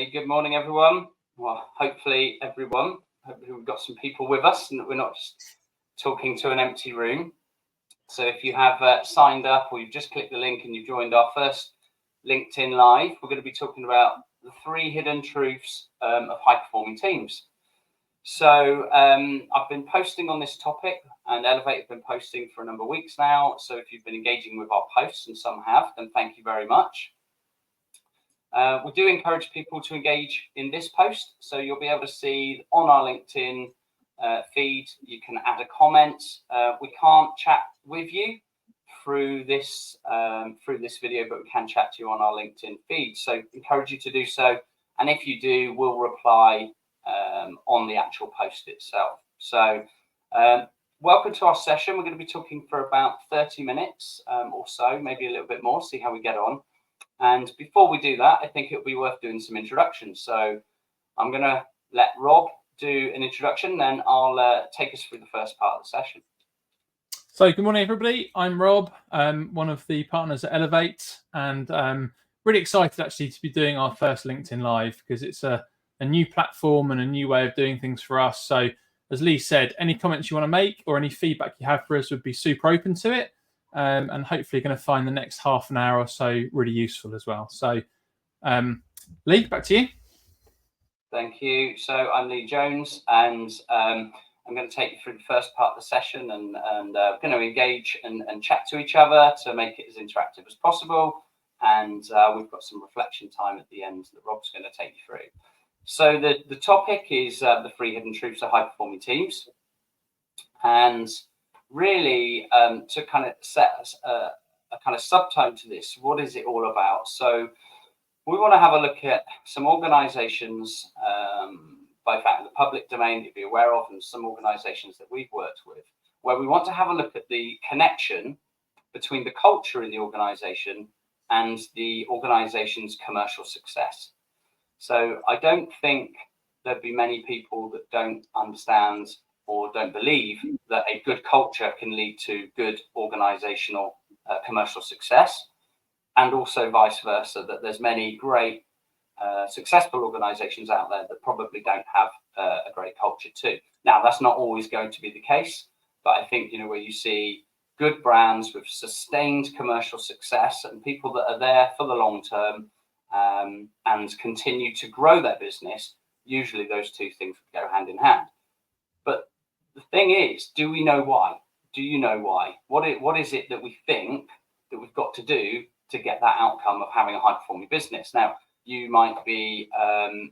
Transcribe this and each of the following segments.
Hey, good morning, everyone. Well, hopefully we've got some people with us and that we're not just talking to an empty room. So if you have signed up or you've just clicked the link and you've joined our first LinkedIn Live, we're going to be talking about the 3 hidden truths of high-performing teams. So I've been posting on this topic, and Elevate have been posting for a number of weeks now. So if you've been engaging with our posts, and some have, then thank you very much. We do encourage people to engage in this post. So you'll be able to see on our LinkedIn feed, you can add a comment. We can't chat with you through this video, but we can chat to you on our LinkedIn feed. So encourage you to do so. And if you do, we'll reply on the actual post itself. So welcome to our session. We're going to be talking for about 30 minutes or so, maybe a little bit more, see how we get on. And before we do that, I think it'll be worth doing some introductions. So I'm going to let Rob do an introduction, then I'll take us through the first part of the session. So good morning, everybody. I'm Rob, one of the partners at Elevate, and really excited actually to be doing our first LinkedIn Live because it's a new platform and a new way of doing things for us. So as Lee said, any comments you want to make or any feedback you have for us would be super open to it. And hopefully going to find the next half an hour or so really useful as well. So Lee, back to you. Thank you. So I'm Lee Jones, and I'm going to take you through the first part of the session, and going to engage and chat to each other to make it as interactive as possible. And we've got some reflection time at the end that Rob's going to take you through. So the topic is the 3 hidden truths of high-performing teams. And really, to kind of set a kind of subtone to this, what is it all about? So we want to have a look at some organizations, both out in the public domain that you'll be aware of, and some organizations that we've worked with, where we want to have a look at the connection between the culture in the organization and the organization's commercial success. So I don't think there'd be many people that don't understand or don't believe that a good culture can lead to good organizational commercial success, and also vice versa, that there's many great successful organizations out there that probably don't have a great culture too. Now, that's not always going to be the case, but I think, where you see good brands with sustained commercial success and people that are there for the long term and continue to grow their business, usually those two things go hand in hand. But the thing is, do we know why? Do you know why? What is it that we think that we've got to do to get that outcome of having a high-performing business? Now, you might be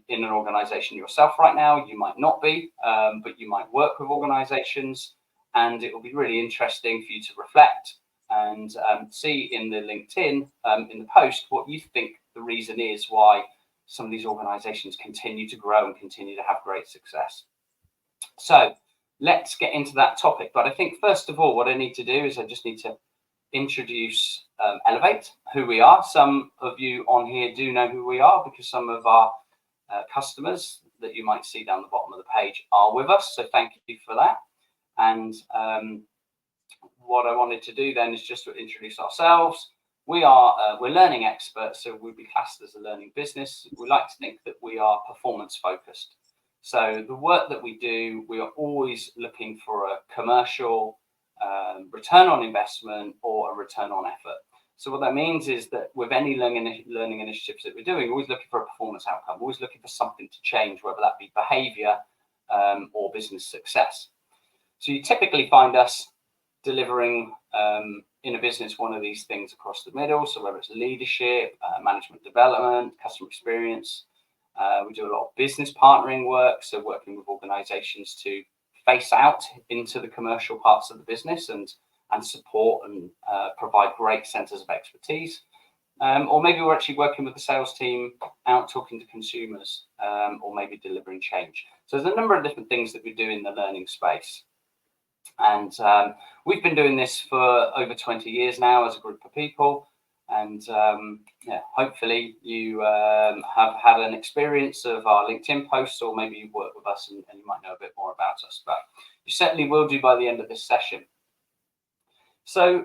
in an organization yourself right now, you might not be, but you might work with organizations, and it will be really interesting for you to reflect and see in the LinkedIn, in the post, what you think the reason is why some of these organizations continue to grow and continue to have great success. So let's get into that topic. But I think first of all, what I need to do is I just need to introduce Elevate, who we are. Some of you on here do know who we are because some of our customers that you might see down the bottom of the page are with us. So thank you for that. And what I wanted to do then is just to introduce ourselves. We're learning experts, so we'll be classed as a learning business. We like to think that we are performance focused. So the work that we do, we are always looking for a commercial return on investment or a return on effort. So what that means is that with any learning initiatives that we're doing, we're always looking for a performance outcome. We're always looking for something to change, whether that be behavior or business success. So you typically find us delivering in a business one of these things across the middle. So whether it's leadership, management development, customer experience, we do a lot of business partnering work. So working with organizations to face out into the commercial parts of the business and support and provide great centers of expertise. Or maybe we're actually working with the sales team out talking to consumers, or maybe delivering change. So there's a number of different things that we do in the learning space. And we've been doing this for over 20 years now as a group of people. And hopefully you have had an experience of our LinkedIn posts, or maybe you've worked with us and you might know a bit more about us, but you certainly will do by the end of this session. So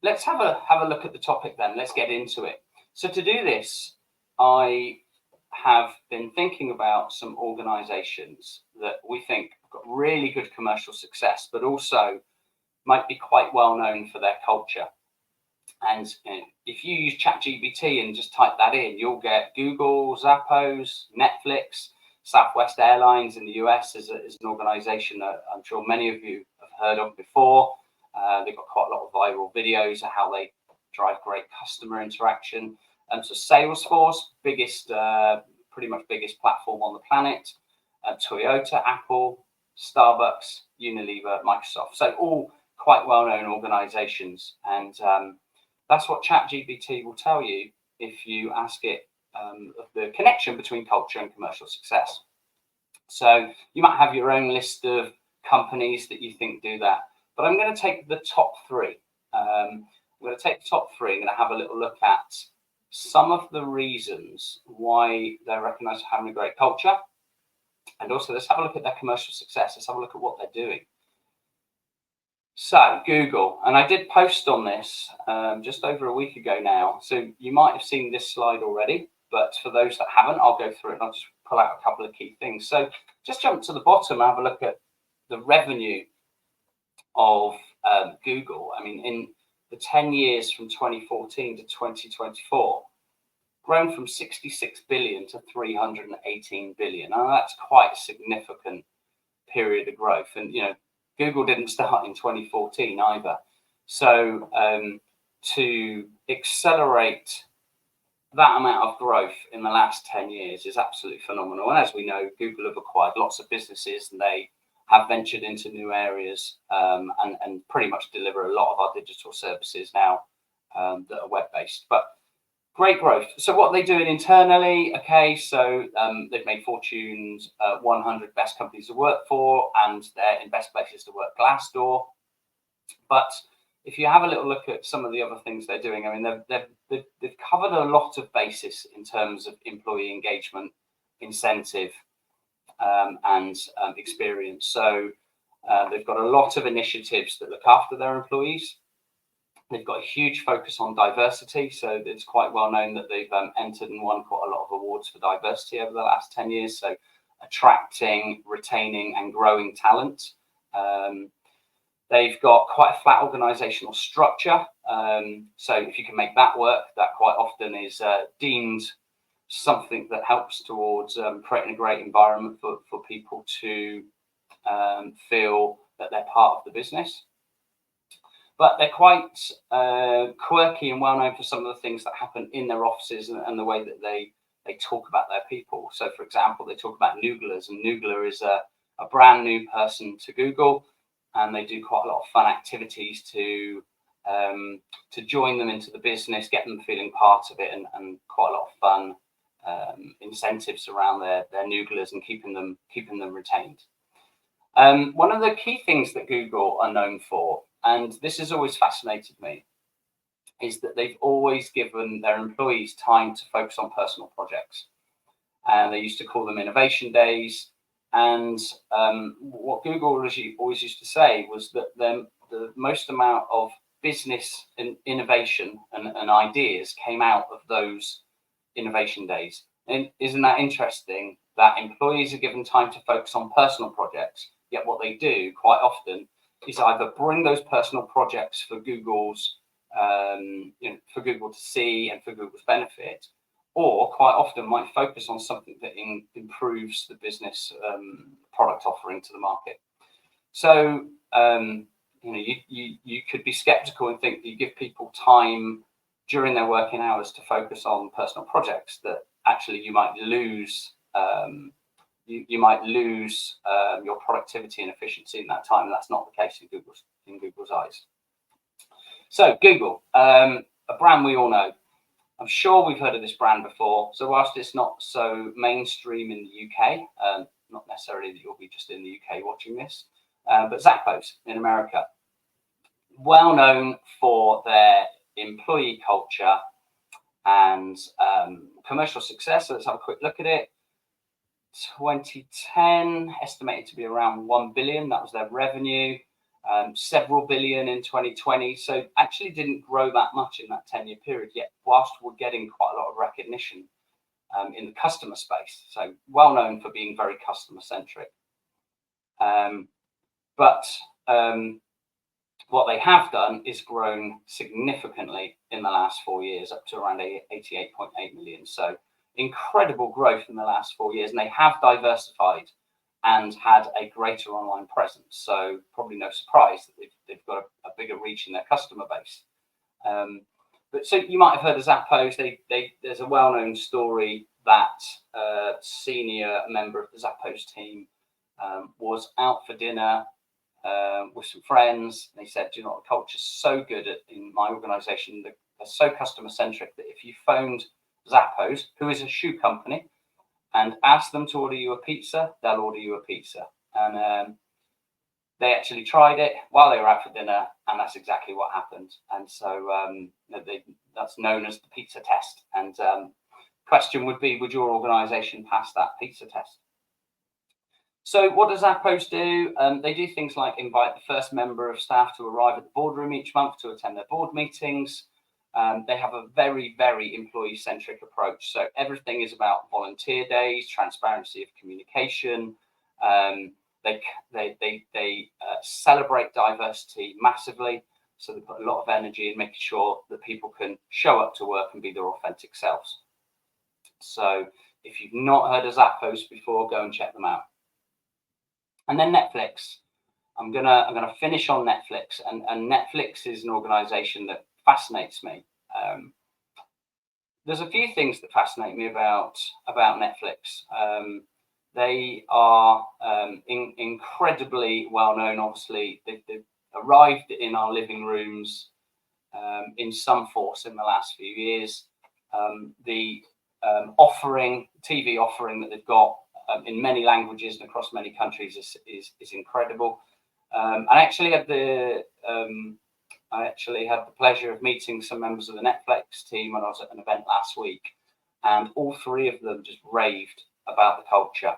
let's have a look at the topic then. Let's get into it. So to do this, I have been thinking about some organizations that we think have got really good commercial success, but also might be quite well known for their culture. And if you use ChatGPT and just type that in, you'll get Google, Zappos, Netflix, Southwest Airlines in the US is an organization that I'm sure many of you have heard of before. They've got quite a lot of viral videos of how they drive great customer interaction. So Salesforce, pretty much biggest platform on the planet. Toyota, Apple, Starbucks, Unilever, Microsoft. So all quite well-known organizations. And that's what ChatGPT will tell you if you ask it the connection between culture and commercial success. So you might have your own list of companies that you think do that, but I'm going to take the top three. I'm going to take the top three. I'm going to have a little look at some of the reasons why they're recognized for having a great culture. And also, let's have a look at their commercial success. Let's have a look at what they're doing. So Google, and I did post on this just over a week ago now. So you might have seen this slide already, but for those that haven't, I'll go through it and I'll just pull out a couple of key things. So just jump to the bottom and have a look at the revenue of Google. I mean, in the 10 years from 2014 to 2024, grown from 66 billion to 318 billion. Now that's quite a significant period of growth. And, Google didn't start in 2014 either. So to accelerate that amount of growth in the last 10 years is absolutely phenomenal. And as we know, Google have acquired lots of businesses and they have ventured into new areas and pretty much deliver a lot of our digital services now that are web-based. But great growth. So what are they doing internally? Okay, so they've made Fortune's 100 best companies to work for, and they're in best places to work, Glassdoor. But if you have a little look at some of the other things they're doing, I mean, they've covered a lot of basis in terms of employee engagement, incentive, and experience. So they've got a lot of initiatives that look after their employees. They've got a huge focus on diversity, so it's quite well known that they've entered and won quite a lot of awards for diversity over the last 10 years. So attracting, retaining, and growing talent. They've got quite a flat organizational structure. So if you can make that work, that quite often is deemed something that helps towards creating a great environment for people to feel that they're part of the business. But they're quite quirky and well known for some of the things that happen in their offices and the way that they talk about their people. So, for example, they talk about nooglers, and noogler is a brand new person to Google, and they do quite a lot of fun activities to join them into the business, get them feeling part of it, and quite a lot of fun incentives around their nooglers and keeping them retained. One of the key things that Google are known for, and this has always fascinated me, is that they've always given their employees time to focus on personal projects. And they used to call them innovation days. And what Google always used to say was that the most amount of business and innovation and ideas came out of those innovation days. And isn't that interesting that employees are given time to focus on personal projects, yet what they do quite often is either bring those personal projects for Google's, for Google to see and for Google's benefit, or quite often might focus on something that improves the business product offering to the market. So, you could be skeptical and think that you give people time during their working hours to focus on personal projects, that actually you might lose your productivity and efficiency in that time. And that's not the case in Google's eyes. So Google, a brand we all know. I'm sure we've heard of this brand before. So whilst it's not so mainstream in the UK, not necessarily that you'll be just in the UK watching this, but Zappos in America, well known for their employee culture and commercial success. So let's have a quick look at it. 2010, estimated to be around 1 billion. That was their revenue. Several billion in 2020. So actually didn't grow that much in that 10-year period, yet whilst we're getting quite a lot of recognition in the customer space. So well known for being very customer centric. But what they have done is grown significantly in the last 4 years, up to around 88.8 million. So incredible growth in the last 4 years, and they have diversified and had a greater online presence. So probably no surprise that they've got a bigger reach in their customer base. But so you might have heard of Zappos. There's a well-known story that a senior member of the Zappos team was out for dinner with some friends. They said, "Do you know, the culture's so good in my organisation, they're so customer centric that if you phoned Zappos, who is a shoe company, and asked them to order you a pizza, they'll order you a pizza." And they actually tried it while they were out for dinner, and that's exactly what happened. And so that's known as the pizza test. And question would be, would your organisation pass that pizza test? So what does Zappos do? They do things like invite the first member of staff to arrive at the boardroom each month to attend their board meetings. They have a very, very employee-centric approach. So everything is about volunteer days, transparency of communication. They celebrate diversity massively. So they put a lot of energy in making sure that people can show up to work and be their authentic selves. So if you've not heard of Zappos before, go and check them out. And then Netflix. I'm gonna finish on Netflix, and Netflix is an organisation that fascinates me. There's a few things that fascinate me about Netflix. They are incredibly well known. Obviously, they've arrived in our living rooms in some force in the last few years. The TV offering that they've got in many languages and across many countries is incredible. I actually had the pleasure of meeting some members of the Netflix team when I was at an event last week, and all three of them just raved about the culture.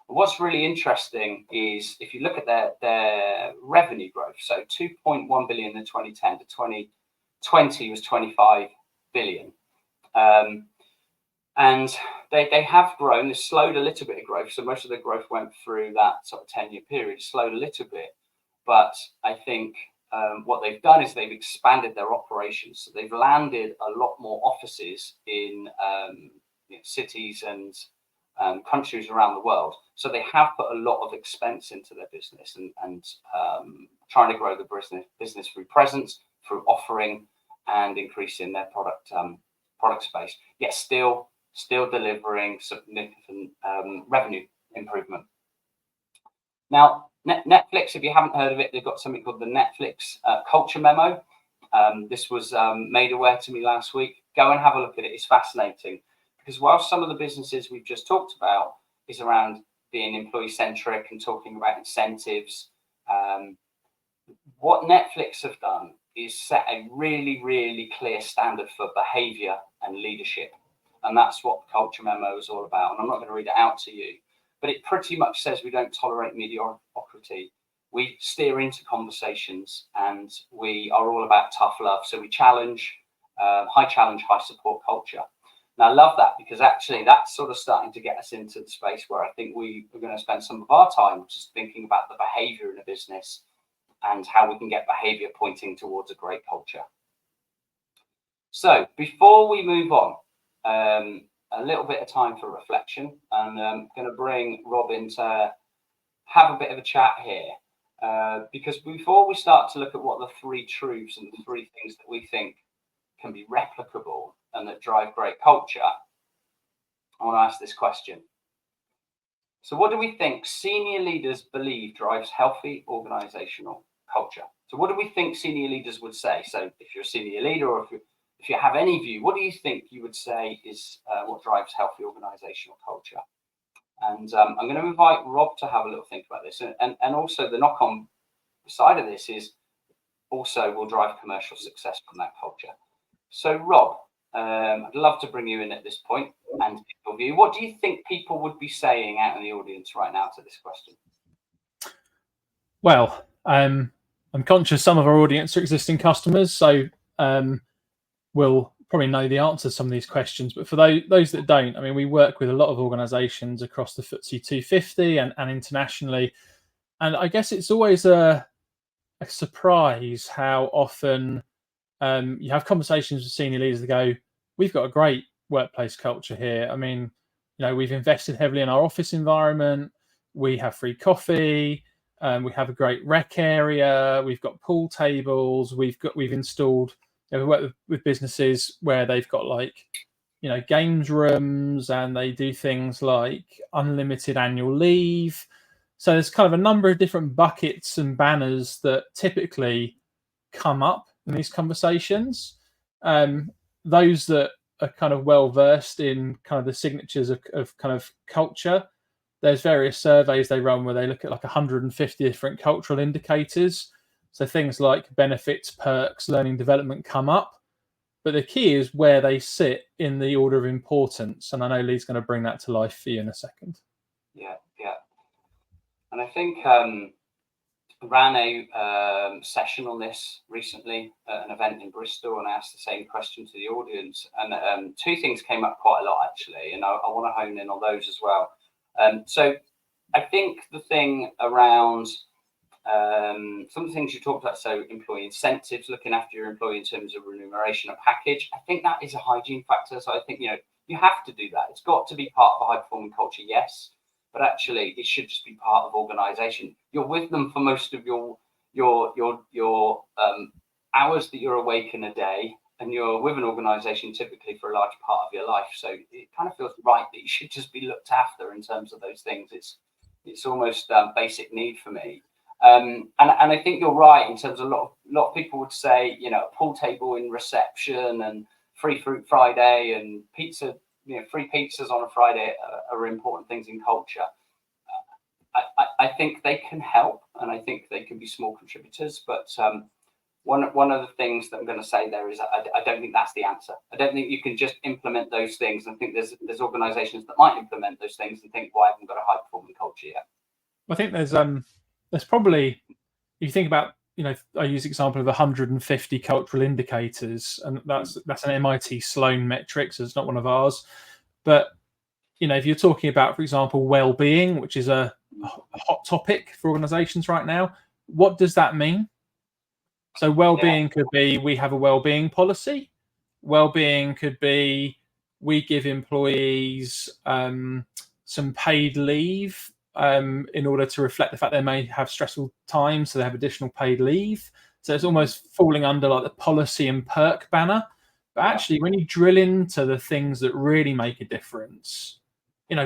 What's really interesting is if you look at their revenue growth, so 2.1 billion in 2010 to 2020 was 25 billion. And they have grown. They slowed a little bit of growth. So most of the growth went through that sort of 10-year period, slowed a little bit. But I think what they've done is they've expanded their operations. So they've landed a lot more offices in cities and countries around the world. So they have put a lot of expense into their business and trying to grow the business through presence, through offering, and increasing their product space. Yet still delivering significant revenue improvement. Now, Netflix, if you haven't heard of it, they've got something called the Netflix Culture Memo. This was made aware to me last week. Go and have a look at it. It's fascinating because while some of the businesses we've just talked about is around being employee-centric and talking about incentives, what Netflix have done is set a really, really clear standard for behavior and leadership. And that's what the Culture Memo is all about. And I'm not going to read it out to you, but it pretty much says we don't tolerate mediocrity. We steer into conversations, and we are all about tough love. So we challenge, high support culture. Now, I love that because actually that's sort of starting to get us into the space where I think we're going to spend some of our time just thinking about the behavior in a business and how we can get behavior pointing towards a great culture. So before we move on, a little bit of time for reflection, and I'm going to bring Rob in to have a bit of a chat here, because before we start to look at what the three truths and the three things that we think can be replicable and that drive great culture, I want to ask this question. So what do we think senior leaders believe drives healthy organizational culture? So what do we think senior leaders would say? So if you're a senior leader, or if you have any view, what do you think you would say is what drives healthy organizational culture? And I'm going to invite Rob to have a little think about this. And also the knock-on side of this is also will drive commercial success from that culture. So Rob, I'd love to bring you in at this point and your view. What do you think people would be saying out in the audience right now to this question? Well, I'm conscious some of our audience are existing customers, so we'll probably know the answer to some of these questions, but for those that don't, I mean, we work with a lot of organisations across the FTSE 250 and internationally, and I guess it's always a surprise how often you have conversations with senior leaders that go, "We've got a great workplace culture here. I mean, we've invested heavily in our office environment. We have free coffee. We have a great rec area. We've got pool tables. We've installed. We work with businesses where they've got games rooms, and they do things like unlimited annual leave. So there's kind of a number of different buckets and banners that typically come up in these conversations. Those that are kind of well versed in kind of the signatures of kind of culture, there's various surveys they run where they look at 150 different cultural indicators. So things like benefits, perks, learning development come up. But the key is where they sit in the order of importance. And I know Lee's going to bring that to life for you in a second. Yeah. And I think ran a session on this recently at an event in Bristol, and I asked the same question to the audience. And two things came up quite a lot, actually, and I want to hone in on those as well. So I think the thing around some of the things you talked about, so employee incentives, looking after your employee in terms of remuneration and package, I think that is a hygiene factor. So I think, you have to do that. It's got to be part of a high performing culture, yes, but actually it should just be part of organization. You're with them for most of your hours that you're awake in a day, and you're with an organization typically for a large part of your life. So it kind of feels right that you should just be looked after in terms of those things. It's almost basic need for me. And I think you're right in terms of a lot of people would say, a pool table in reception and free fruit Friday and pizza, free pizzas on a Friday are important things in culture. I think they can help, and I think they can be small contributors. But one of the things that I'm going to say there is I don't think that's the answer. I don't think you can just implement those things. I think there's organisations that might implement those things and think, well, I haven't got a high performing culture yet. I think there's probably, if you think about, I use the example of 150 cultural indicators, and that's an MIT Sloan metric, so it's not one of ours. But if you're talking about, for example, well-being, which is a hot topic for organizations right now, what does that mean? So well-being could be we have a well-being policy. Well-being could be we give employees some paid leave in order to reflect the fact they may have stressful times, so they have additional paid leave. So it's almost falling under the policy and perk banner. But actually, when you drill into the things that really make a difference,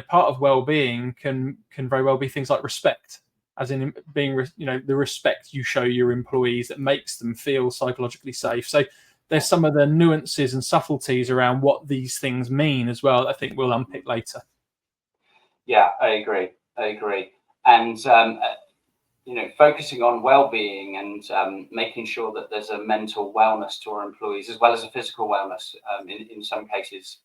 part of well-being can very well be things like respect, as in being, the respect you show your employees that makes them feel psychologically safe. So there's some of the nuances and subtleties around what these things mean as well, I think we'll unpick later. Yeah, I agree. And, focusing on well-being and making sure that there's a mental wellness to our employees as well as a physical wellness. In some cases,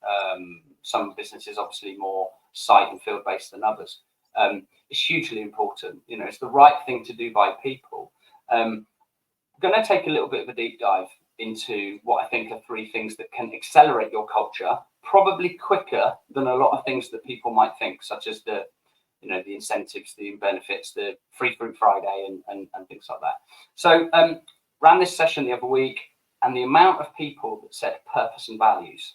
some businesses obviously more site and field-based than others. It's hugely important. It's the right thing to do by people. I'm going to take a little bit of a deep dive into what I think are three things that can accelerate your culture, probably quicker than a lot of things that people might think, such as the incentives, the benefits, the free fruit Friday and things like that. So ran this session the other week, and the amount of people that said purpose and values,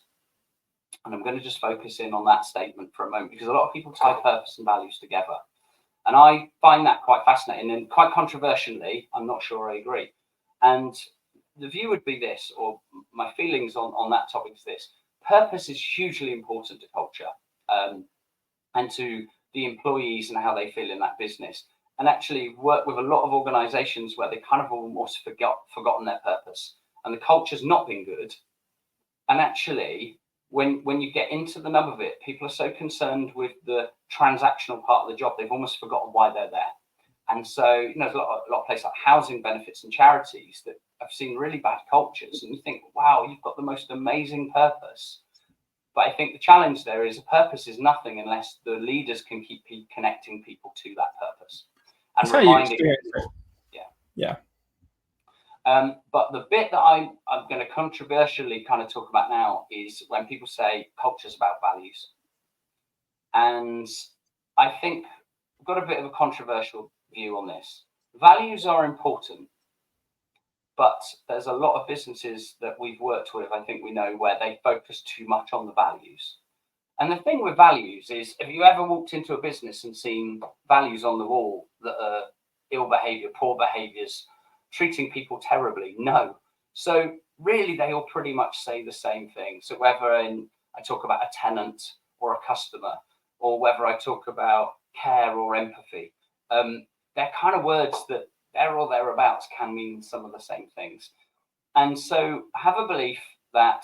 and I'm going to just focus in on that statement for a moment, because a lot of people tie purpose and values together. And I find that quite fascinating, and quite controversially, I'm not sure I agree. And the view would be this, or my feelings on that topic is this: purpose is hugely important to culture and to the employees and how they feel in that business. And actually work with a lot of organizations where they kind of almost forgotten their purpose, and the culture's not been good. And actually, when you get into the nub of it, people are so concerned with the transactional part of the job, they've almost forgotten why they're there. And so, there's a lot of places like housing benefits and charities that have seen really bad cultures, and you think, wow, you've got the most amazing purpose. But I think the challenge there is a purpose is nothing unless the leaders can keep connecting people to that purpose and reminding people. Yeah. But the bit that I'm going to controversially kind of talk about now is when people say culture's about values. And I think I've got a bit of a controversial view on this. Values are important, but there's a lot of businesses that we've worked with, I think we know, where they focus too much on the values. And the thing with values is, have you ever walked into a business and seen values on the wall that are ill behavior, poor behaviors, treating people terribly? No. So really, they all pretty much say the same thing. So whether I talk about a tenant or a customer, or whether I talk about care or empathy, they're kind of words that there or thereabouts can mean some of the same things. And so have a belief that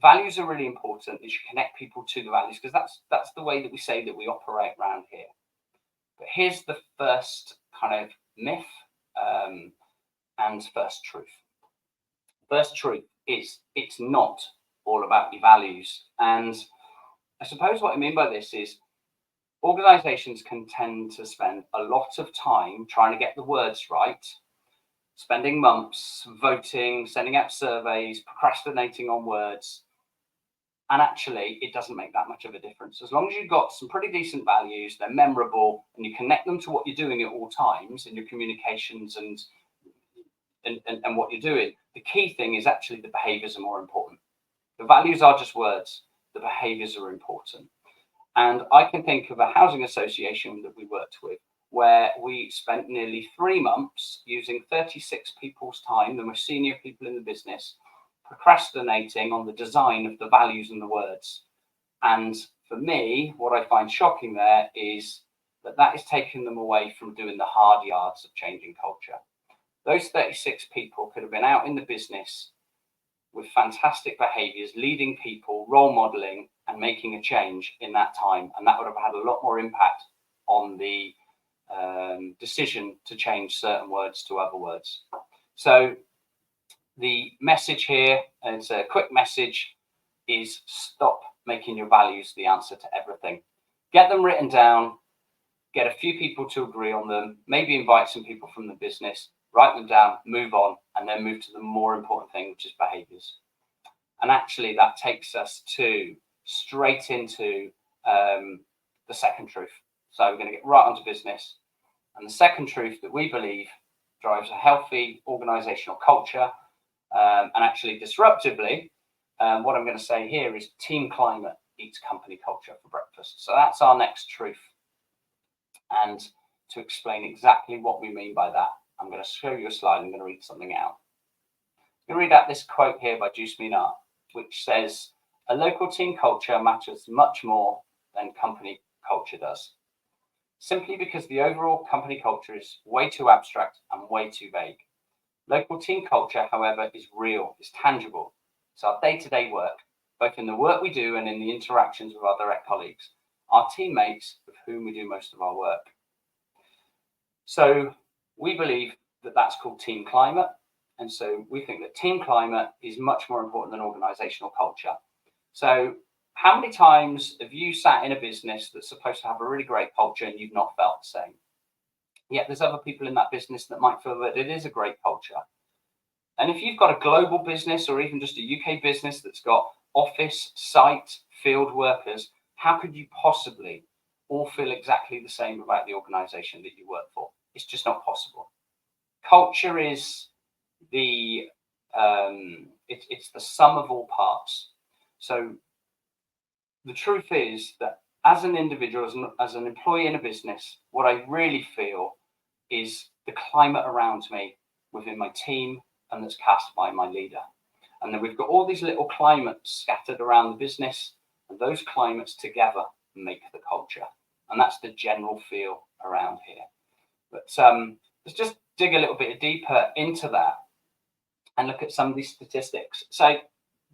values are really important. You should connect people to the values, because that's the way that we say that we operate around here. But here's the first kind of myth and first truth. First truth is it's not all about your values. And I suppose what I mean by this is organizations can tend to spend a lot of time trying to get the words right, spending months voting, sending out surveys, procrastinating on words. And actually, it doesn't make that much of a difference. As long as you've got some pretty decent values, they're memorable, and you connect them to what you're doing at all times in your communications and what you're doing. The key thing is actually the behaviors are more important. The values are just words. The behaviors are important. And I can think of a housing association that we worked with where we spent nearly 3 months using 36 people's time, the most senior people in the business, procrastinating on the design of the values and the words. And for me, what I find shocking there is that is taking them away from doing the hard yards of changing culture. Those 36 people could have been out in the business with fantastic behaviors, leading people, role modeling, and making a change in that time. And that would have had a lot more impact on the decision to change certain words to other words. So the message here, and it's a quick message, is stop making your values the answer to everything. Get them written down, get a few people to agree on them, maybe invite some people from the business, write them down, move on, and then move to the more important thing, which is behaviors. And actually that takes us straight into the second truth. So we're going to get right onto business. And the second truth that we believe drives a healthy organizational culture, and actually disruptively, what I'm going to say here is team climate eats company culture for breakfast. So that's our next truth. And to explain exactly what we mean by that, I'm going to show you a slide. I'm going to read something out. I'm going to read out this quote here by Juice Minar, which says, "A local team culture matters much more than company culture does, simply because the overall company culture is way too abstract and way too vague. Local team culture, however, is real, is tangible. It's our day-to-day work, both in the work we do and in the interactions with our direct colleagues, our teammates with whom we do most of our work." So we believe that that's called team climate. And so we think that team climate is much more important than organizational culture. So how many times have you sat in a business that's supposed to have a really great culture and you've not felt the same? Yet there's other people in that business that might feel that it is a great culture. And if you've got a global business or even just a UK business that's got office, site, field workers, how could you possibly all feel exactly the same about the organization that you work for? It's just not possible. Culture is it's the sum of all parts. So the truth is that as an individual, as an employee in a business, what I really feel is the climate around me within my team and that's cast by my leader. And then we've got all these little climates scattered around the business, and those climates together make the culture. And that's the general feel around here. But let's just dig a little bit deeper into that and look at some of these statistics. So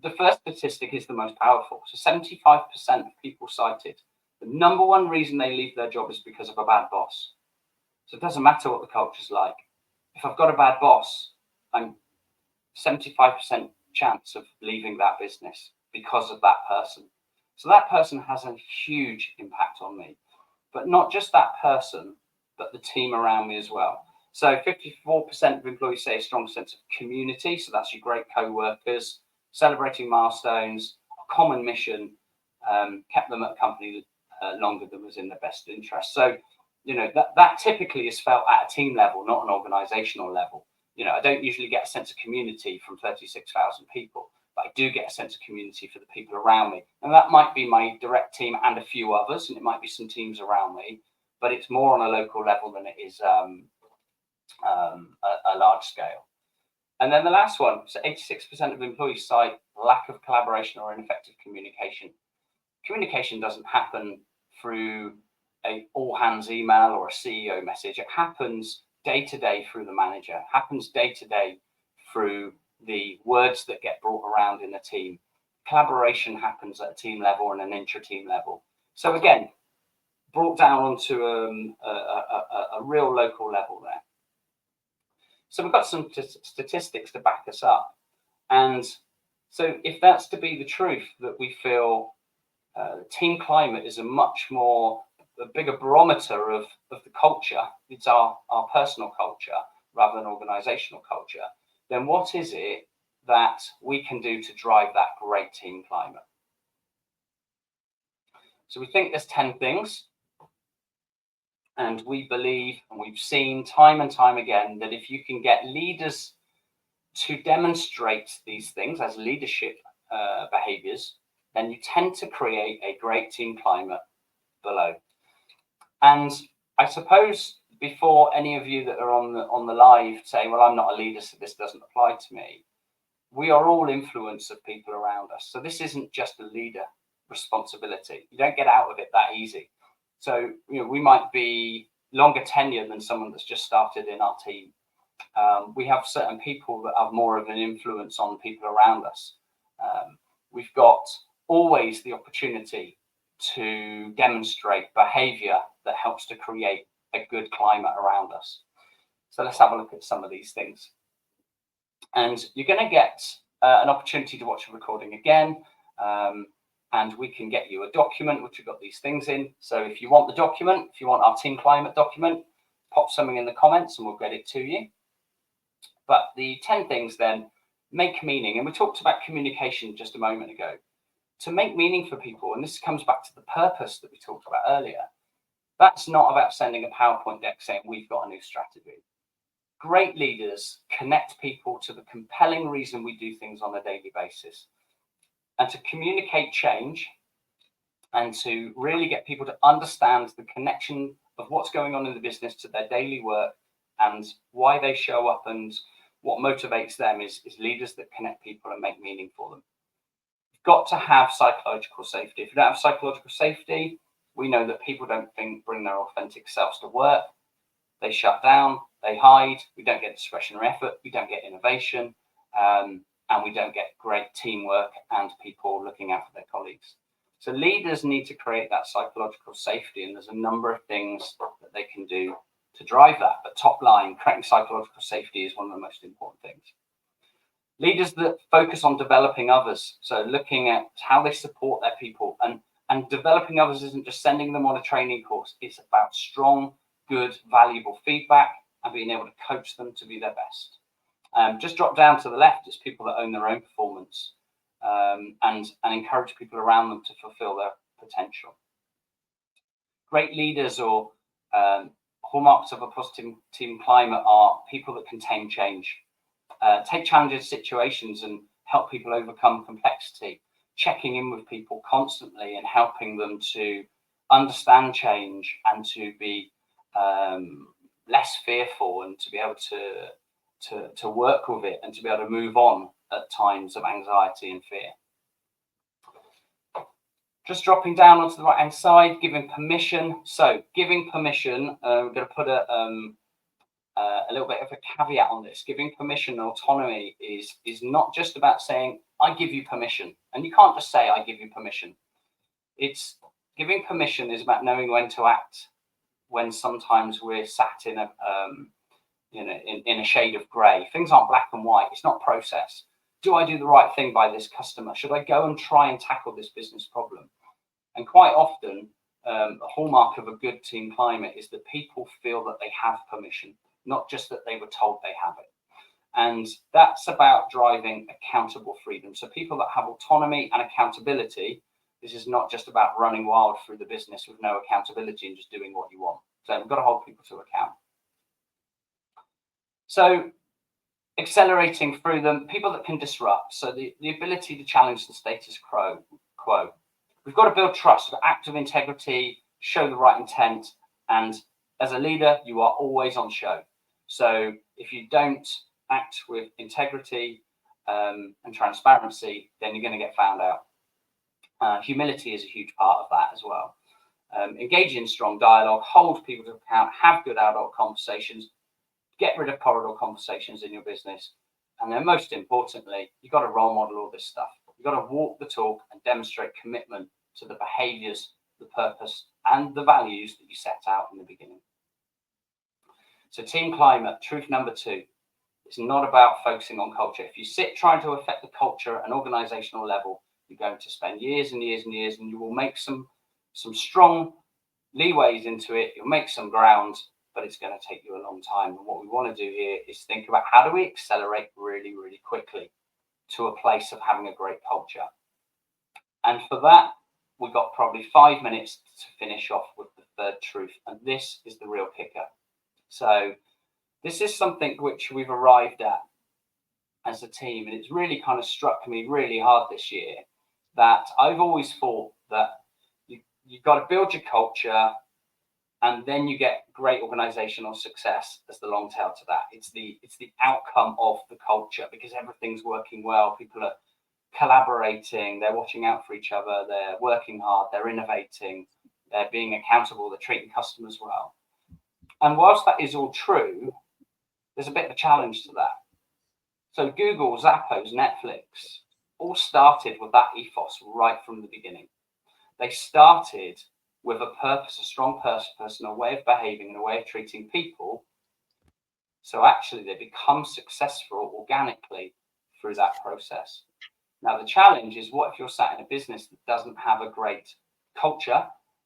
the first statistic is the most powerful. So 75% of people cited the number one reason they leave their job is because of a bad boss. So it doesn't matter what the culture's like. If I've got a bad boss, I'm 75% chance of leaving that business because of that person. So that person has a huge impact on me, but not just that person, but the team around me as well. So 54% of employees say a strong sense of community. So that's your great co-workers, celebrating milestones, a common mission, kept them at a company longer than was in their best interest. So, that typically is felt at a team level, not an organizational level. I don't usually get a sense of community from 36,000 people, but I do get a sense of community for the people around me. And that might be my direct team and a few others, and it might be some teams around me, but it's more on a local level than it is a large scale. And then the last one, so 86% of employees cite lack of collaboration or ineffective communication. Communication doesn't happen through a all hands email or a CEO message. It happens day to day through the manager, happens day to day through the words that get brought around in the team. Collaboration happens at a team level and an intra-team level. So again, brought down onto a real local level there. So we've got some statistics to back us up. And so if that's to be the truth, that we feel team climate is a bigger barometer of the culture, it's our personal culture rather than organizational culture, then what is it that we can do to drive that great team climate? So we think there's 10 things. And we believe, and we've seen time and time again, that if you can get leaders to demonstrate these things as leadership behaviors, then you tend to create a great team climate below. And I suppose before any of you that are on the live say, well, I'm not a leader, so this doesn't apply to me, we are all influence of people around us. So this isn't just a leader responsibility. You don't get out of it that easy. So, we might be longer tenure than someone that's just started in our team. We have certain people that have more of an influence on people around us. We've got always the opportunity to demonstrate behavior that helps to create a good climate around us. So let's have a look at some of these things. And you're going to get an opportunity to watch a recording again. And we can get you a document, which we've got these things in. So if you want the document, if you want our team climate document, pop something in the comments and we'll get it to you. But the 10 things then, make meaning. And we talked about communication just a moment ago. To make meaning for people, and this comes back to the purpose that we talked about earlier, that's not about sending a PowerPoint deck saying we've got a new strategy. Great leaders connect people to the compelling reason we do things on a daily basis. And to communicate change and to really get people to understand the connection of what's going on in the business to their daily work and why they show up and what motivates them is leaders that connect people and make meaning for them. You've got to have psychological safety. If you don't have psychological safety, we know that people don't bring their authentic selves to work. They shut down, they hide, we don't get discretionary effort, we don't get innovation. And we don't get great teamwork and people looking after their colleagues. So leaders need to create that psychological safety, and there's a number of things that they can do to drive that. But top line, creating psychological safety is one of the most important things. Leaders that focus on developing others, so looking at how they support their people, and developing others isn't just sending them on a training course, it's about strong, good, valuable feedback and being able to coach them to be their best. Just drop down to the left is people that own their own performance and encourage people around them to fulfill their potential. Great leaders or hallmarks of a positive team climate are people that contain change, take challenging situations and help people overcome complexity, checking in with people constantly and helping them to understand change and to be less fearful and to be able to work with it and to be able to move on at times of anxiety and fear. Just dropping down onto the right hand side, giving permission. So giving permission, we're going to put a little bit of a caveat on this. Giving permission and autonomy is not just about saying, I give you permission. And you can't just say, I give you permission. It's giving permission is about knowing when to act, when sometimes we're sat in a shade of grey. Things aren't black and white. It's not process. Do I do the right thing by this customer? Should I go and try and tackle this business problem? And quite often, a hallmark of a good team climate is that people feel that they have permission. not just that they were told they have it. And that's about driving accountable freedom. So people that have autonomy and accountability, this is not just about running wild through the business with no accountability and just doing what you want. So we've got to hold people to account. So accelerating through them, people that can disrupt. So the ability to challenge the status quo. We've got to build trust, act of integrity, show the right intent. And as a leader, you are always on show. So if you don't act with integrity and transparency, then you're going to get found out. Humility is a huge part of that as well. Engage in strong dialogue, hold people to account, have good adult conversations, get rid of corridor conversations in your business. And then most importantly, you've got to role model all this stuff. You've got to walk the talk and demonstrate commitment to the behaviors, the purpose, and the values that you set out in the beginning. So team climate, truth number 2. It's not about focusing on culture. If you sit trying to affect the culture at an organizational level, you're going to spend years and years and years, and you will make some strong leeways into it. You'll make some ground, but it's going to take you a long time. And what we want to do here is think about how do we accelerate really, really quickly to a place of having a great culture. And for that, we've got probably 5 minutes to finish off with the third truth. And this is the real kicker. So this is something which we've arrived at as a team. And it's really kind of struck me really hard this year that I've always thought that you've got to build your culture and then you get great organizational success as the long tail to that. It's the outcome of the culture, because everything's working well. People are collaborating, they're watching out for each other, they're working hard, they're innovating, they're being accountable, they're treating customers well. And whilst that is all true, there's a bit of a challenge to that. So Google, Zappos, Netflix all started with that ethos right from the beginning. They started with a purpose, a strong purpose, and a way of behaving and a way of treating people. So actually they become successful organically through that process. Now the challenge is, what if you're sat in a business that doesn't have a great culture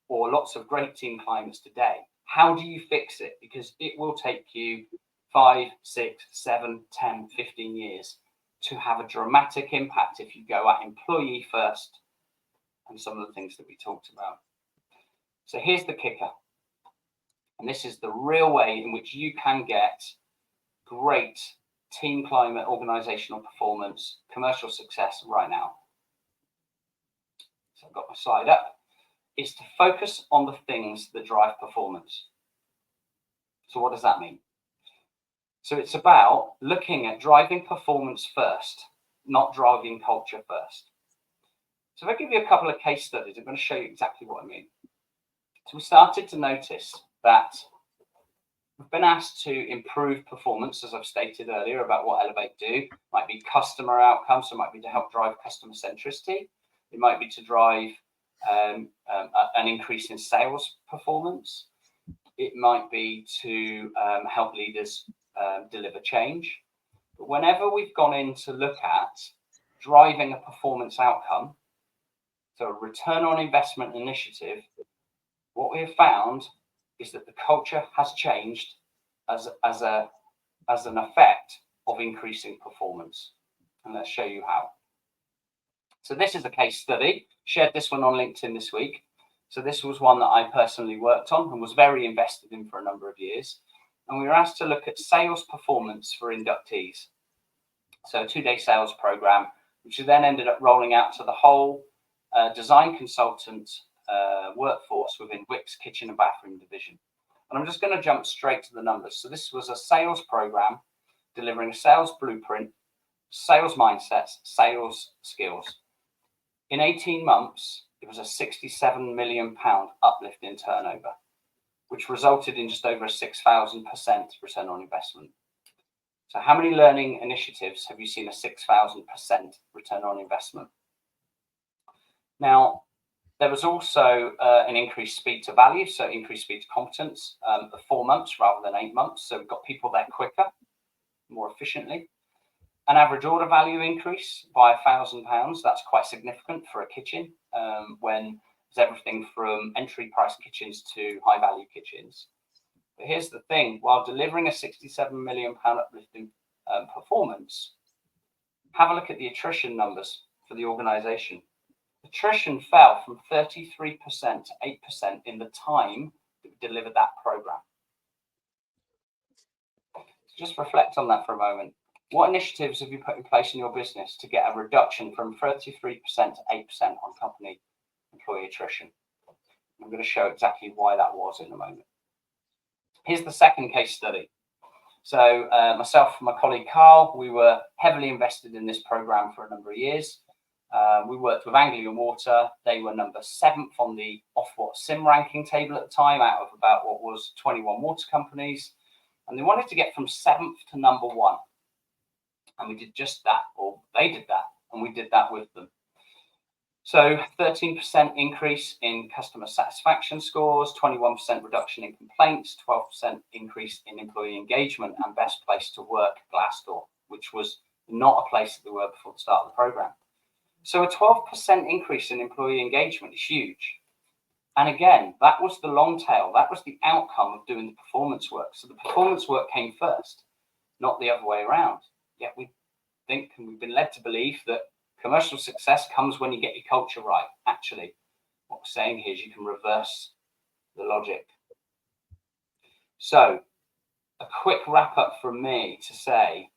or lots of great team climates today? How do you fix it? Because it will take you 5, 6, 7, 10, 15 years to have a dramatic impact if you go at employee first and some of the things that we talked about. So here's the kicker. And this is the real way in which you can get great team climate, organizational performance, commercial success right now. So I've got my slide up. Is to focus on the things that drive performance. So what does that mean? So it's about looking at driving performance first, not driving culture first. So if I give you a couple of case studies, I'm going to show you exactly what I mean. So we started to notice that we've been asked to improve performance, as I've stated earlier, about what Elevate do. It might be customer outcomes, so it might be to help drive customer centricity. It might be to drive an increase in sales performance. It might be to help leaders deliver change. But whenever we've gone in to look at driving a performance outcome, so a return on investment initiative, what we have found is that the culture has changed as an effect of increasing performance. And let's show you how. So this is a case study. Shared this one on LinkedIn this week. So this was one that I personally worked on and was very invested in for a number of years. And we were asked to look at sales performance for inductees. So a 2-day sales program, which then ended up rolling out to the whole design consultant workforce within Wick's kitchen and bathroom division. And I'm just going to jump straight to the numbers. So this was a sales program delivering a sales blueprint, sales mindsets, sales skills. In 18 months, it was a £67 million uplift in turnover, which resulted in just over a 6,000% return on investment. So how many learning initiatives have you seen a 6,000% return on investment? Now, there was also an increased speed to value, so increased speed to competence of 4 months rather than 8 months. So we've got people there quicker, more efficiently. An average order value increase by £1,000. That's quite significant for a kitchen when there's everything from entry price kitchens to high value kitchens. But here's the thing, while delivering a £67 million uplift in performance, have a look at the attrition numbers for the organisation. Attrition fell from 33% to 8% in the time that we delivered that programme. So just reflect on that for a moment. What initiatives have you put in place in your business to get a reduction from 33% to 8% on company employee attrition? I'm going to show exactly why that was in a moment. Here's the second case study. So myself and my colleague Carl, we were heavily invested in this program for a number of years. We worked with Anglian Water. They were number 7th on the Ofwat SIM ranking table at the time, out of about what was 21 water companies. And they wanted to get from 7th to number 1. And we did just that, or they did that, and we did that with them. So 13% increase in customer satisfaction scores, 21% reduction in complaints, 12% increase in employee engagement, and best place to work, Glassdoor, which was not a place that they were before the start of the program. So a 12% increase in employee engagement is huge. And again, that was the long tail. That was the outcome of doing the performance work. So the performance work came first, not the other way around. Yet we think, and we've been led to believe, that commercial success comes when you get your culture right. Actually, what we're saying here is you can reverse the logic. So a quick wrap up from me to say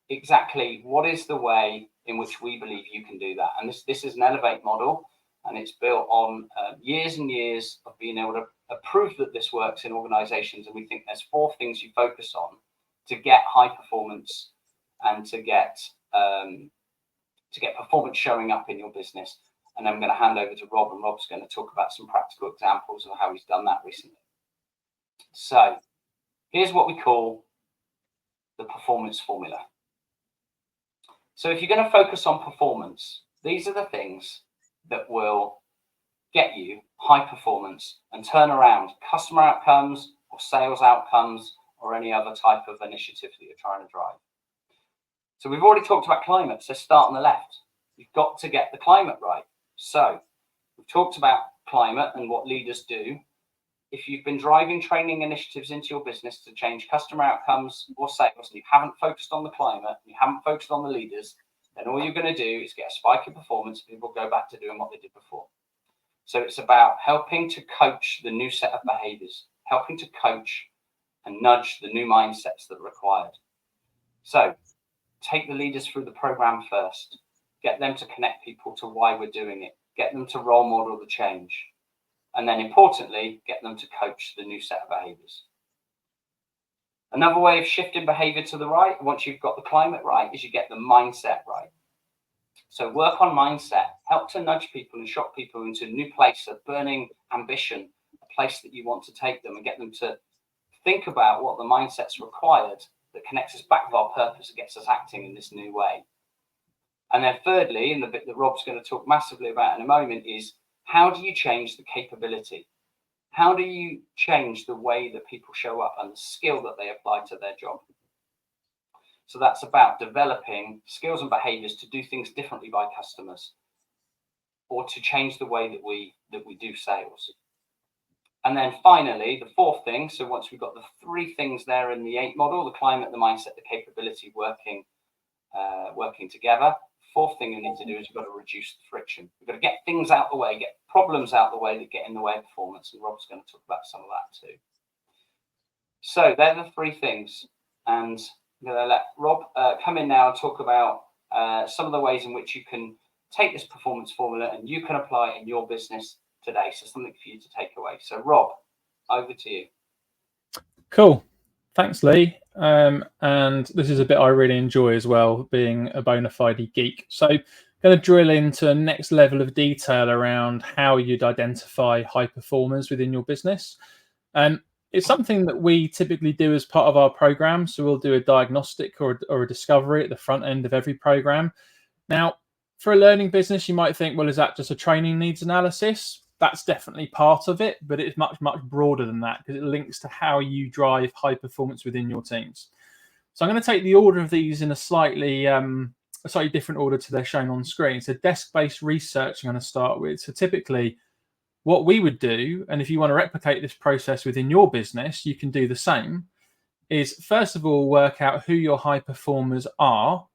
exactly what is the way in which we believe you can do that. And this is an Elevate model, and it's built on years and years of being able to prove that this works in organizations. And we think there's 4 things you focus on to get high performance and to get performance showing up in your business. And I'm going to hand over to Rob, and Rob's going to talk about some practical examples of how he's done that recently. So here's what we call the performance formula. So if you're going to focus on performance, these are the things that will get you high performance and turn around customer outcomes or sales outcomes or any other type of initiative that you're trying to drive. So we've already talked about climate, so start on the left. You've got to get the climate right. So we've talked about climate and what leaders do. If you've been driving training initiatives into your business to change customer outcomes or sales, and you haven't focused on the climate, you haven't focused on the leaders, then all you're going to do is get a spike in performance. People go back to doing what they did before. So it's about helping to coach the new set of behaviors, helping to coach and nudge the new mindsets that are required. So take the leaders through the program first, get them to connect people to why we're doing it, get them to role model the change, and then importantly, get them to coach the new set of behaviors. Another way of shifting behavior to the right, once you've got the climate right, is you get the mindset right. So work on mindset, help to nudge people and shock people into a new place of burning ambition, a place that you want to take them, and get them to think about what the mindset's required that connects us back with our purpose and gets us acting in this new way. And then thirdly, and the bit that Rob's going to talk massively about in a moment, is how do you change the capability? How do you change the way that people show up and the skill that they apply to their job? So that's about developing skills and behaviors to do things differently by customers, or to change the way that we do sales. And then finally, the 4th thing, so once we've got the 3 things there in the 8 model, the climate, the mindset, the capability working together, 4th thing you need to do is you've got to reduce the friction. You've got to get things out the way, get problems out the way that get in the way of performance. And Rob's going to talk about some of that too. So they're the 3 things. And I'm going to let Rob come in now and talk about some of the ways in which you can take this performance formula and you can apply it in your business today. So something for you to take away. So Rob, over to you. Cool. Thanks, Lee. And this is a bit I really enjoy as well, being a bona fide geek. So I'm going to drill into a next level of detail around how you'd identify high performers within your business. It's something that we typically do as part of our program. So we'll do a diagnostic or a discovery at the front end of every program. Now, for a learning business, you might think, well, is that just a training needs analysis? That's definitely part of it, but it's much, much broader than that because it links to how you drive high performance within your teams. So I'm going to take the order of these in a slightly different order to they're shown on screen. So desk-based research I'm going to start with. So typically, What we would do, and if you want to replicate this process within your business, you can do the same, is first of all work out who your high performers are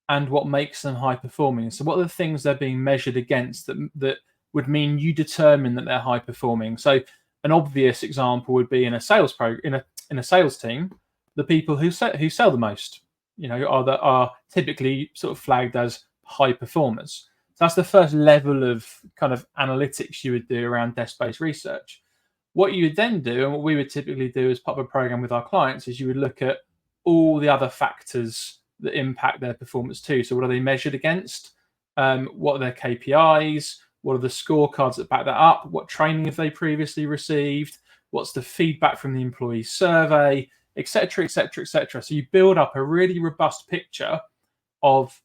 and what makes them high performing. So what are the things they're being measured against that would mean you determine that they're high performing? So an obvious example would be in a sales in a sales team, the people who sell the most, are typically sort of flagged as high performers. So that's the first level of kind of analytics you would do around desk-based research. What you would then do, and what we would typically do as part of a program with our clients, is you would look at all the other factors that impact their performance too. So what are they measured against? What are their KPIs? What are the scorecards that back that up? What training have they previously received? What's the feedback from the employee survey, et cetera, et cetera, et cetera. So you build up a really robust picture of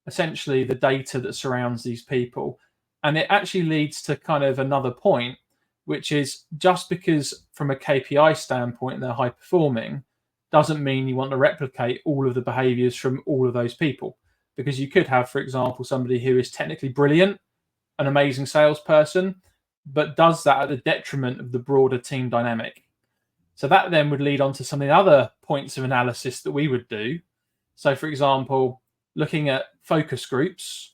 essentially the data that surrounds these people. And it actually leads to kind of another point, which is just because from a KPI standpoint they're high performing doesn't mean you want to replicate all of the behaviors from all of those people. Because you could have, for example, somebody who is technically brilliant, an amazing salesperson, but does that at the detriment of the broader team dynamic. So that then would lead on to some of the other points of analysis that we would do. So, for example, looking at focus groups,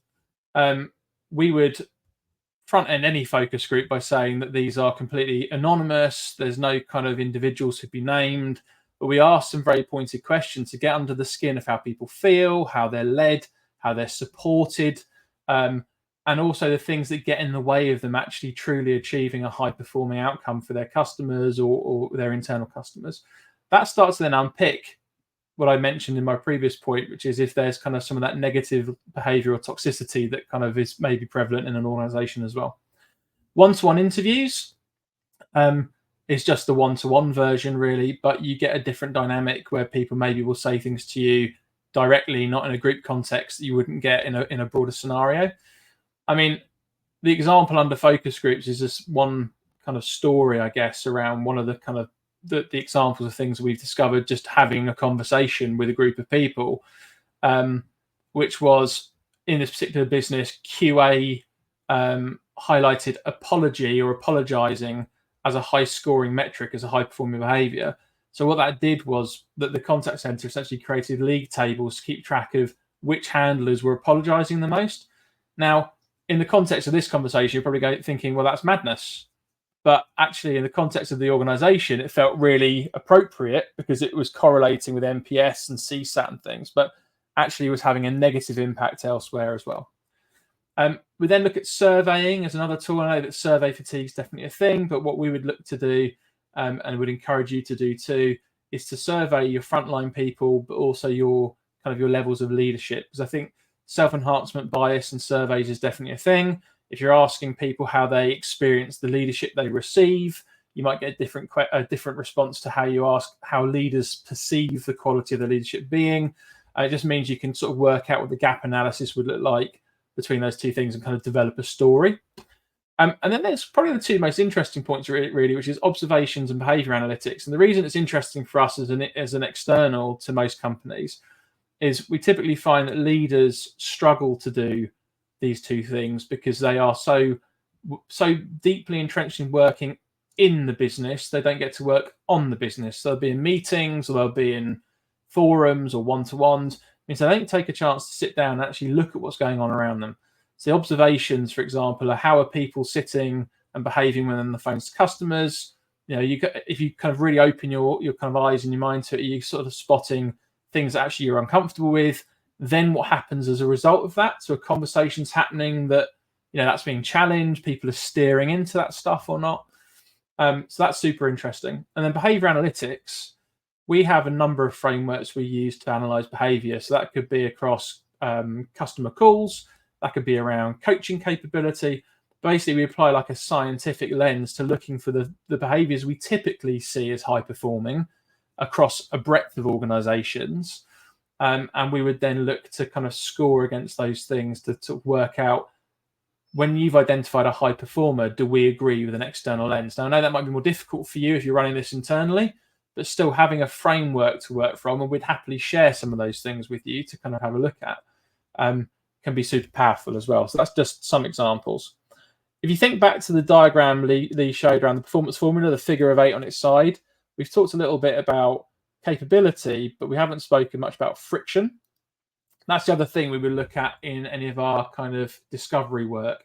we would front end any focus group by saying that these are completely anonymous. There's no kind of individuals who'd be named, but we ask some very pointed questions to get under the skin of how people feel, how they're led, how they're supported, and also the things that get in the way of them actually truly achieving a high performing outcome for their customers or their internal customers. That starts to then unpick what I mentioned in my previous point, which is if there's kind of some of that negative behavior or toxicity that kind of is maybe prevalent in an organization as well. One-to-one interviews is just the one-to-one version really, but you get a different dynamic where people maybe will say things to you directly, not in a group context that you wouldn't get in a broader scenario. I mean, the example under focus groups is just one kind of story, I guess, around one of the kind of the examples of things we've discovered just having a conversation with a group of people, which was in this particular business, QA highlighted apology or apologizing as a high scoring metric, as a high performing behavior. So what that did was that the contact center essentially created league tables to keep track of which handlers were apologizing the most. Now, in the context of this conversation, you're probably thinking, well, that's madness. But actually, in the context of the organization, it felt really appropriate because it was correlating with NPS and CSAT and things, but actually was having a negative impact elsewhere as well. We then look at surveying as another tool. I know that survey fatigue is definitely a thing, but what we would look to do and would encourage you to do too is to survey your frontline people, but also your kind of your levels of leadership. Because I think self-enhancement bias and surveys is definitely a thing. If you're asking people how they experience the leadership they receive, you might get a different response to how you ask how leaders perceive the quality of the leadership being. It just means you can sort of work out what the gap analysis would look like between those two things and kind of develop a story. And then there's probably the two most interesting points really, which is observations and behavior analytics. And the reason it's interesting for us as an external to most companies is we typically find that leaders struggle to do these two things because they are so deeply entrenched in working in the business, they don't get to work on the business. So they'll be in meetings or they'll be in forums or one-to-ones. Means they don't take a chance to sit down and actually look at what's going on around them. So the observations, for example, are how are people sitting and behaving when on the phones to customers. If you kind of really open your kind of eyes and your mind to it, you're sort of spotting things that actually you're uncomfortable with. Then what happens as a result of that? So a conversation's happening that, that's being challenged. People are steering into that stuff or not. So that's super interesting. And then behavior analytics, we have a number of frameworks we use to analyze behavior. So that could be across customer calls. That could be around coaching capability. Basically, we apply like a scientific lens to looking for the behaviors we typically see as high performing across a breadth of organizations. And we would then look to kind of score against those things to work out, when you've identified a high performer, do we agree with an external lens? Now, I know that might be more difficult for you if you're running this internally, but still having a framework to work from, and we'd happily share some of those things with you to kind of have a look at, can be super powerful as well. So that's just some examples. If you think back to the diagram Lee showed around the performance formula, the figure of 8 on its side, we've talked a little bit about capability, but we haven't spoken much about friction. That's the other thing we would look at in any of our kind of discovery work.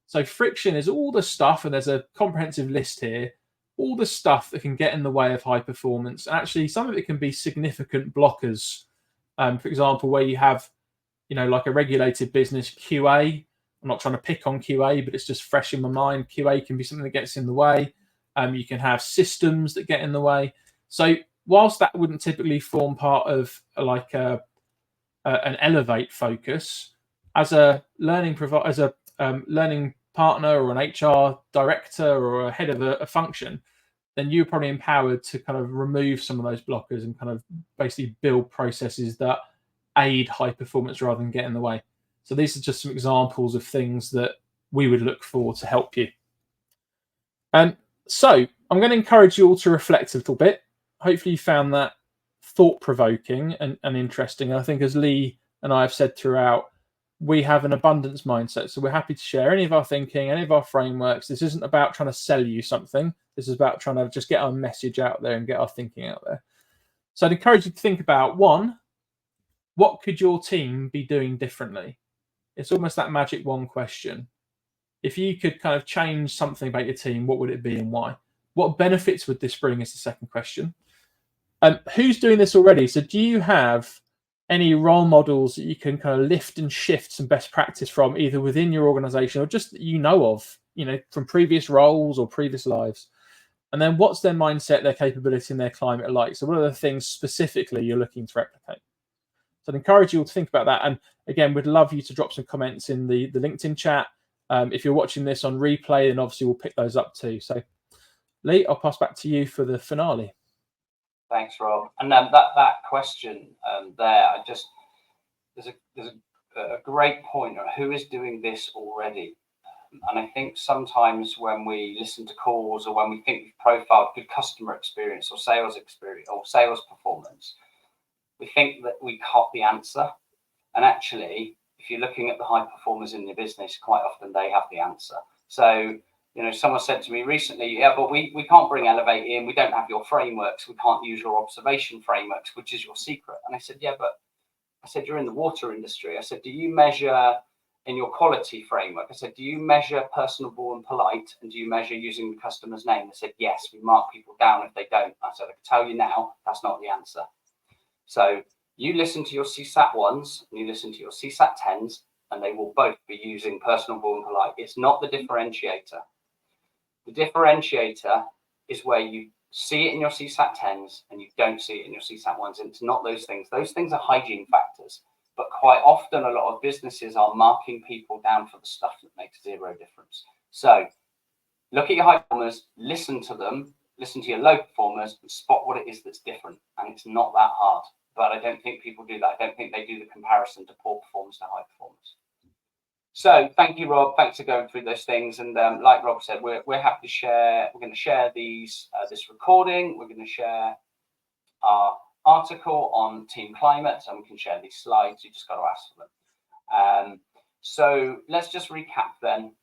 So friction is all the stuff, and there's a comprehensive list here, all the stuff that can get in the way of high performance. Actually, some of it can be significant blockers. For example, where you have, like a regulated business, QA. I'm not trying to pick on QA, but it's just fresh in my mind. QA can be something that gets in the way. You can have systems that get in the way. So whilst that wouldn't typically form part of like an Elevate focus, as a learning learning partner or an HR director or a head of a function, then you're probably empowered to kind of remove some of those blockers and kind of basically build processes that aid high performance rather than get in the way. So these are just some examples of things that we would look for to help you. So I'm going to encourage you all to reflect a little bit. Hopefully you found that thought-provoking and interesting. And I think, as Lee and I have said throughout, we have an abundance mindset. So we're happy to share any of our thinking, any of our frameworks. This isn't about trying to sell you something. This is about trying to just get our message out there and get our thinking out there. So I'd encourage you to think about, one, what could your team be doing differently? It's almost that magic one question. If you could kind of change something about your team, what would it be and why? What benefits would this bring is the second question. Who's doing this already? So do you have any role models that you can kind of lift and shift some best practice from, either within your organization or just that you know of, from previous roles or previous lives? And then what's their mindset, their capability, and their climate like? So what are the things specifically you're looking to replicate? So I'd encourage you all to think about that. And again, we'd love you to drop some comments in the LinkedIn chat. If you're watching this on replay, then obviously we'll pick those up too. So Lee, I'll pass back to you for the finale. Thanks, Rob. And that question there, there's a great point of who is doing this already. And I think sometimes when we listen to calls or when we think we've profiled good customer experience or sales experience or sales performance, we think that we got the answer. And actually, if you're looking at the high performers in the business, quite often they have the answer. So, someone said to me recently, yeah, but we can't bring Elevate in. We don't have your frameworks. We can't use your observation frameworks, which is your secret. And I said, yeah, but I said, you're in the water industry. I said, do you measure in your quality framework? I said, do you measure personable and polite? And do you measure using the customer's name? They said, yes, we mark people down if they don't. I said, I can tell you now, that's not the answer. So you listen to your CSAT 1s and you listen to your CSAT 10s, and they will both be using personable and polite. It's not the differentiator. The differentiator is where you see it in your CSAT 10s and you don't see it in your CSAT 1s. And it's not those things. Those things are hygiene factors. But quite often, a lot of businesses are marking people down for the stuff that makes zero difference. So look at your high performers, listen to them, listen to your low performers, and spot what it is that's different. And it's not that hard. But I don't think people do that. I don't think they do the comparison to poor performance to high performance. So thank you, Rob. Thanks for going through those things. And like Rob said, we're happy to share. We're going to share this recording. We're going to share our article on team climate, and we can share these slides. You just got to ask for them. So let's just recap then.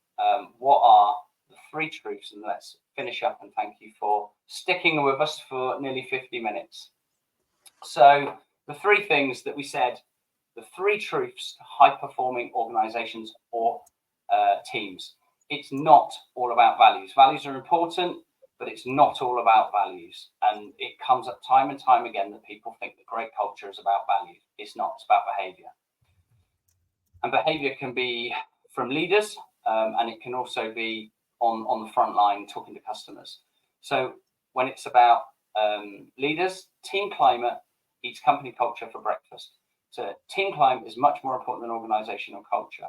What are the 3 truths? And let's finish up. And thank you for sticking with us for nearly 50 minutes. So the 3 things that we said, the 3 truths to high-performing organizations or teams. It's not all about values. Values are important, but it's not all about values. And it comes up time and time again that people think that great culture is about values. It's not. It's about behavior. And behavior can be from leaders, and it can also be on the front line talking to customers. So when it's about leaders, team climate eats company culture for breakfast. So team climate is much more important than organizational culture.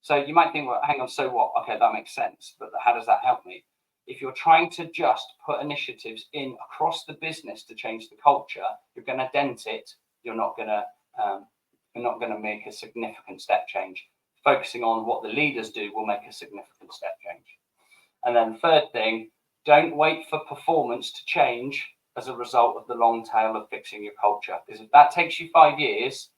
So you might think, well, hang on, so what? Okay, that makes sense. But how does that help me? If you're trying to just put initiatives in across the business to change the culture, you're going to dent it. You're not going to make a significant step change. Focusing on what the leaders do will make a significant step change. And then third thing, don't wait for performance to change as a result of the long tail of fixing your culture. Because if that takes you 5 years,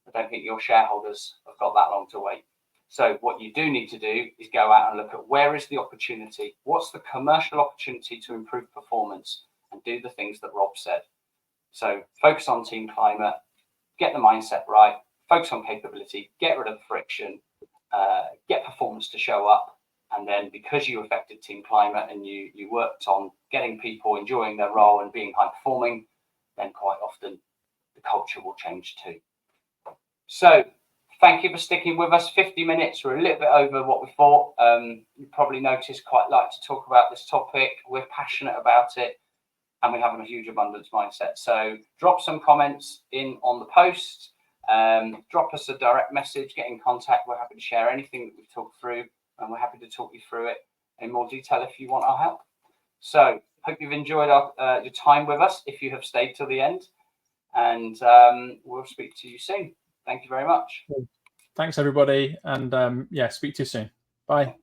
I don't think your shareholders have got that long to wait. So what you do need to do is go out and look at where is the opportunity, what's the commercial opportunity to improve performance, and do the things that Rob said. So focus on team climate, get the mindset right, focus on capability, get rid of friction, get performance to show up. And then because you affected team climate and you worked on getting people enjoying their role and being high performing, then quite often the culture will change too. So thank you for sticking with us. 50 minutes, we're a little bit over what we thought. You probably noticed quite like to talk about this topic. We're passionate about it and we have a huge abundance mindset. So drop some comments in on the post, drop us a direct message, get in contact. We're happy to share anything that we've talked through, and we're happy to talk you through it in more detail if you want our help. So hope you've enjoyed your time with us, if you have stayed till the end, and we'll speak to you soon. Thank you very much. Thanks, everybody. And yeah, speak to you soon. Bye.